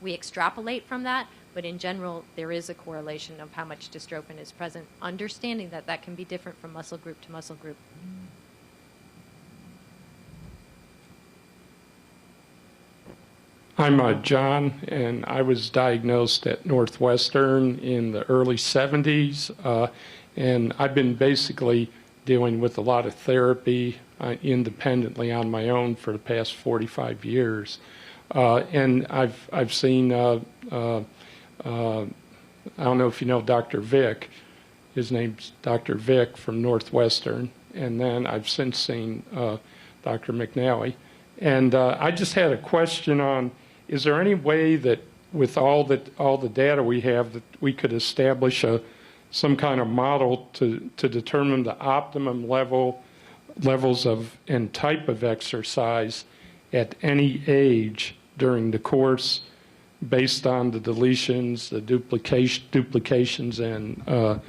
we extrapolate from that, but in general, there is a correlation of how much dystrophin is present, understanding that that can be different from muscle group to muscle group. I'm John, and I was diagnosed at Northwestern in the early 70s, and I've been basically dealing with a lot of therapy independently on my own for the past 45 years. And I've seen, I don't know if you know Dr. Vick. His name's Dr. Vick from Northwestern. And then I've since seen Dr. McNally. And I just had a question on, is there any way that with all the data we have that we could establish some kind of model to determine the optimum levels of and type of exercise at any age during the course based on the deletions, the duplications, and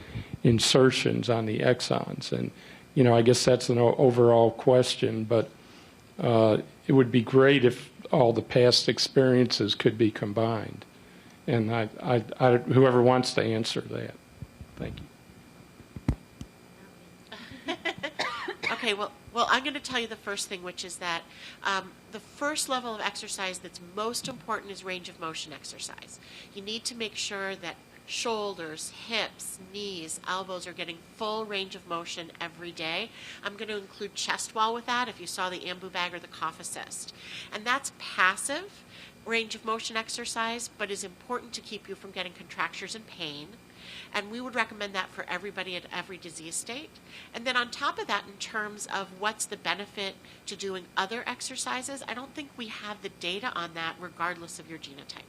insertions on the exons? And, you know, I guess that's an overall question, but it would be great if all the past experiences could be combined. And whoever wants to answer that. Thank you. Okay, well, I'm going to tell you the first thing, which is that the first level of exercise that's most important is range of motion exercise. You need to make sure that shoulders, hips, knees, elbows are getting full range of motion every day. I'm going to include chest wall with that if you saw the ambu bag or the cough assist. And that's passive range of motion exercise, but is important to keep you from getting contractures and pain. And we would recommend that for everybody at every disease state. And then on top of that, in terms of what's the benefit to doing other exercises, I don't think we have the data on that regardless of your genotype.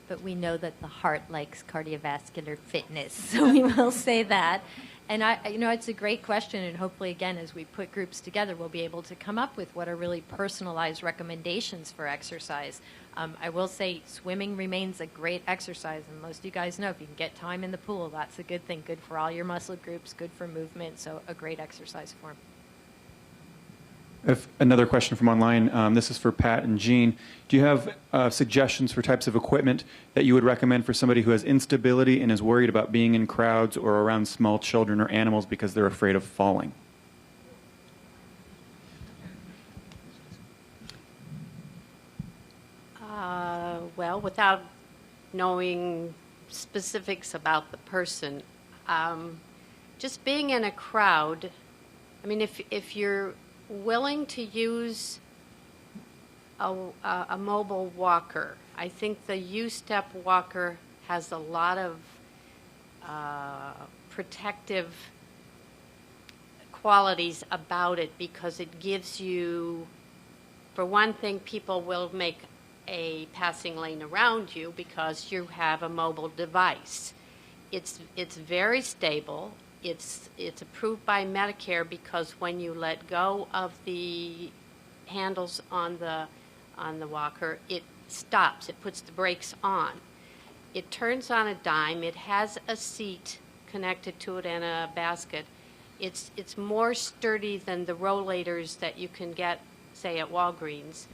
But we know that the heart likes cardiovascular fitness, so we will say that. And it's a great question, and hopefully, again, as we put groups together, we'll be able to come up with what are really personalized recommendations for exercise. I will say swimming remains a great exercise, and most of you guys know if you can get time in the pool, that's a good thing. Good for all your muscle groups, good for movement, so a great exercise form. Another question from online. This is for Pat and Jean. Do you have suggestions for types of equipment that you would recommend for somebody who has instability and is worried about being in crowds or around small children or animals because they're afraid of falling? Well, without knowing specifics about the person, just being in a crowd, I mean, if you're willing to use a mobile walker, I think the U-step walker has a lot of protective qualities about it because it gives you, for one thing, people will make a passing lane around you because you have a mobile device. It's very stable. It's approved by Medicare because when you let go of the handles on the walker, it stops. It puts the brakes on. It turns on a dime. It has a seat connected to it and a basket. It's more sturdy than the rollators that you can get, say, at Walgreens.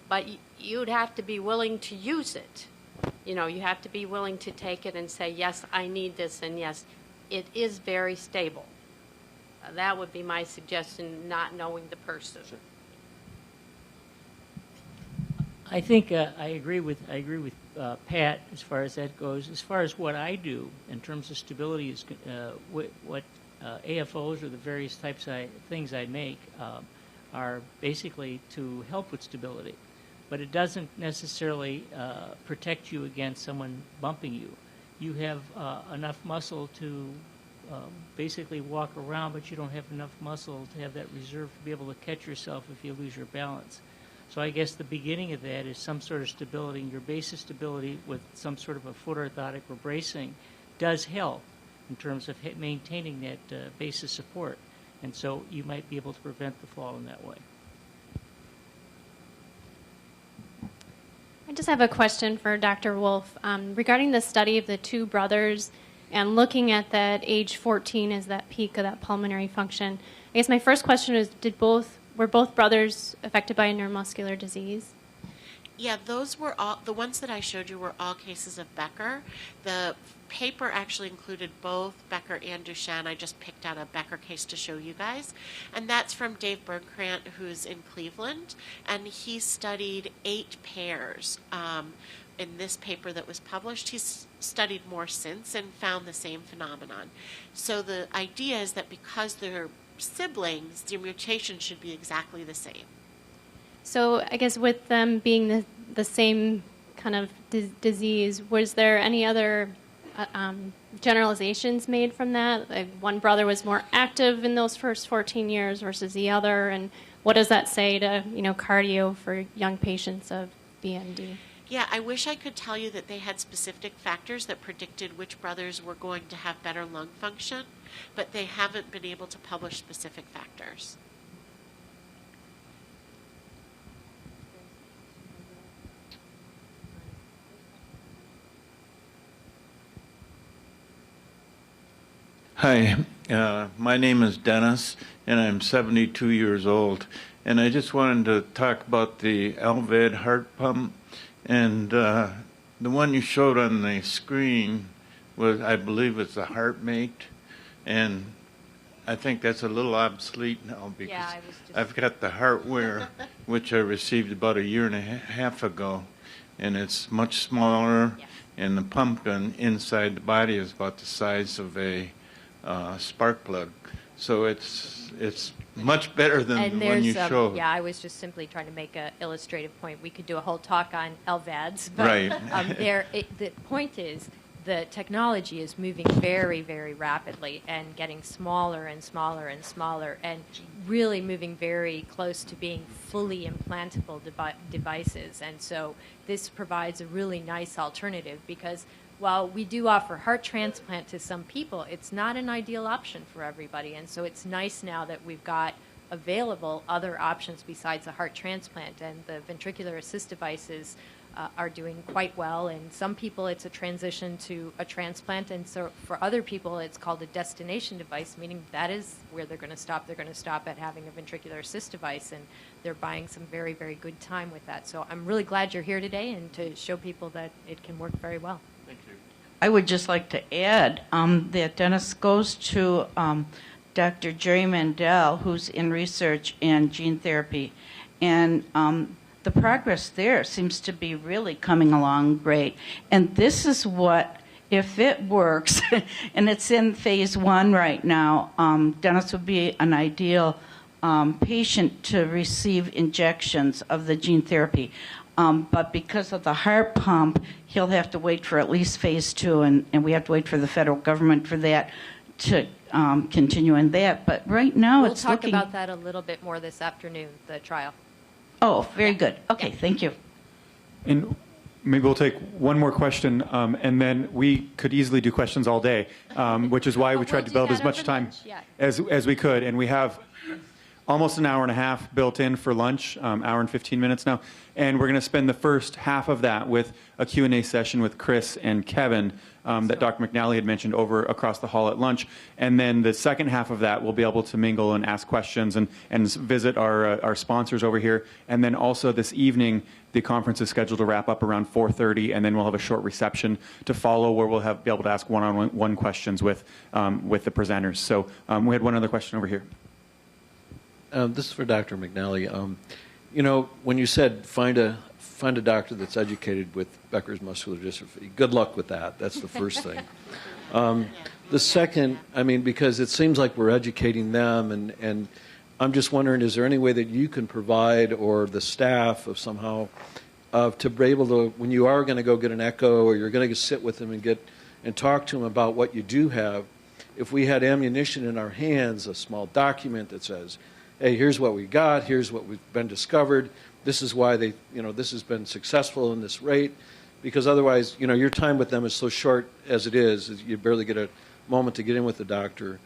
But you'd have to be willing to use it. You know, you have to be willing to take it and say, yes, I need this, and yes, it is very stable. That would be my suggestion, not knowing the person. Sure. I think I agree with Pat as far as that goes. As far as what I do in terms of stability, is what AFOs or the various types of things I make are basically to help with stability. But it doesn't necessarily protect you against someone bumping you. You have enough muscle to basically walk around, but you don't have enough muscle to have that reserve to be able to catch yourself if you lose your balance. So I guess the beginning of that is some sort of stability, and your base of stability with some sort of a foot orthotic or bracing does help in terms of maintaining that base of support. And so you might be able to prevent the fall in that way. I just have a question for Dr. Wolf regarding the study of the two brothers and looking at that age 14 as that peak of that pulmonary function. I guess my first question is, were both brothers affected by a neuromuscular disease? Yeah, those were all, the ones that I showed you were all cases of Becker. The paper actually included both Becker and Duchenne. I just picked out a Becker case to show you guys. And that's from Dave Bergkrant, who's in Cleveland. And he studied 8 pairs in this paper that was published. He's studied more since and found the same phenomenon. So the idea is that because they're siblings, their mutation should be exactly the same. So I guess with them being the same kind of disease, was there any other generalizations made from that? Like one brother was more active in those first 14 years versus the other, and what does that say to cardio for young patients of BMD? Yeah, I wish I could tell you that they had specific factors that predicted which brothers were going to have better lung function, but they haven't been able to publish specific factors. Hi, my name is Dennis, and I'm 72 years old. And I just wanted to talk about the LVAD heart pump. And the one you showed on the screen was, I believe, it's the HeartMate. And I think that's a little obsolete now because I've got the HeartWare, which I received about a year and a half ago. And it's much smaller, and the pump inside the body is about the size of a spark plug, so it's much better than the one you showed. Yeah, I was just simply trying to make an illustrative point. We could do a whole talk on LVADs, but right. The point is the technology is moving very, very rapidly and getting smaller and smaller and smaller, and really moving very close to being fully implantable devices. And so this provides a really nice alternative because while we do offer heart transplant to some people, it's not an ideal option for everybody. And so it's nice now that we've got available other options besides a heart transplant. And the ventricular assist devices are doing quite well. And some people, it's a transition to a transplant. And so for other people, it's called a destination device, meaning that is where they're going to stop. They're going to stop at having a ventricular assist device. And they're buying some very, very good time with that. So I'm really glad you're here today and to show people that it can work very well. I would just like to add that Dennis goes to Dr. Jerry Mandel, who's in research in gene therapy, and the progress there seems to be really coming along great. And this is what, if it works, and it's in phase 1 right now, Dennis would be an ideal patient to receive injections of the gene therapy. But because of the heart pump, he'll have to wait for at least phase 2, and we have to wait for the federal government for that to continue in that. But right now We'll it's talk looking... about that a little bit more this afternoon, the trial. Oh, very good. Okay, thank you. And maybe we'll take one more question, and then we could easily do questions all day, which is why we tried to build as much time as we could. And we have almost an hour and a half built in for lunch, hour and 15 minutes now. And we're going to spend the first half of that with a Q&A session with Chris and Kevin that Dr. McNally had mentioned over across the hall at lunch. And then the second half of that, we'll be able to mingle and ask questions and visit our sponsors over here. And then also this evening, the conference is scheduled to wrap up around 4:30, and then we'll have a short reception to follow where we'll be able to ask one-on-one questions with the presenters. So we had one other question over here. This is for Dr. McNally. When you said find a doctor that's educated with Becker's muscular dystrophy, good luck with that. That's the first thing. The second, because it seems like we're educating them, and I'm just wondering, is there any way that you can provide, or the staff of somehow, to be able to, when you are going to go get an echo, or you're going to sit with them and talk to them about what you do have, if we had ammunition in our hands, a small document that says, hey, here's what we got, here's what we've been discovered, this is why this has been successful in this rate, because otherwise, your time with them is so short as it is, you barely get a moment to get in with the doctor.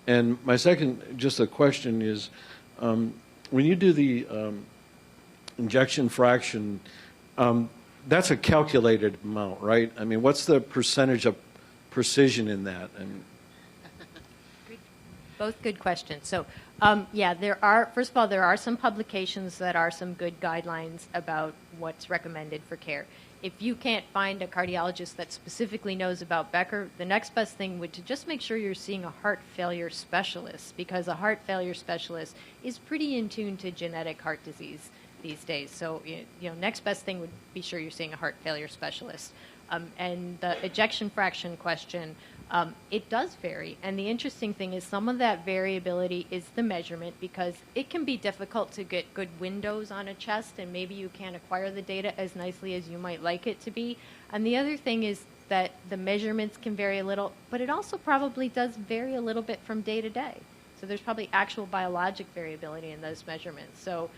And my second, just a question is, when you do the injection fraction, that's a calculated amount, right? What's the percentage of precision in that? Both good questions. So, yeah, first of all, there are some publications that are some good guidelines about what's recommended for care. If you can't find a cardiologist that specifically knows about Becker, the next best thing would to just make sure you're seeing a heart failure specialist, because a heart failure specialist is pretty in tune to genetic heart disease these days. So, next best thing would be sure you're seeing a heart failure specialist. And the ejection fraction question, it does vary. And the interesting thing is some of that variability is the measurement, because it can be difficult to get good windows on a chest, and maybe you can't acquire the data as nicely as you might like it to be. And the other thing is that the measurements can vary a little, but it also probably does vary a little bit from day to day. So there's probably actual biologic variability in those measurements. So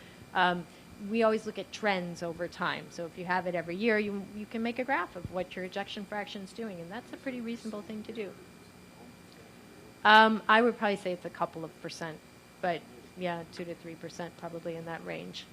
we always look at trends over time. So if you have it every year, you can make a graph of what your ejection fraction is doing, and that's a pretty reasonable thing to do. I would probably say it's a couple of percent, but yeah, 2 to 3% probably in that range.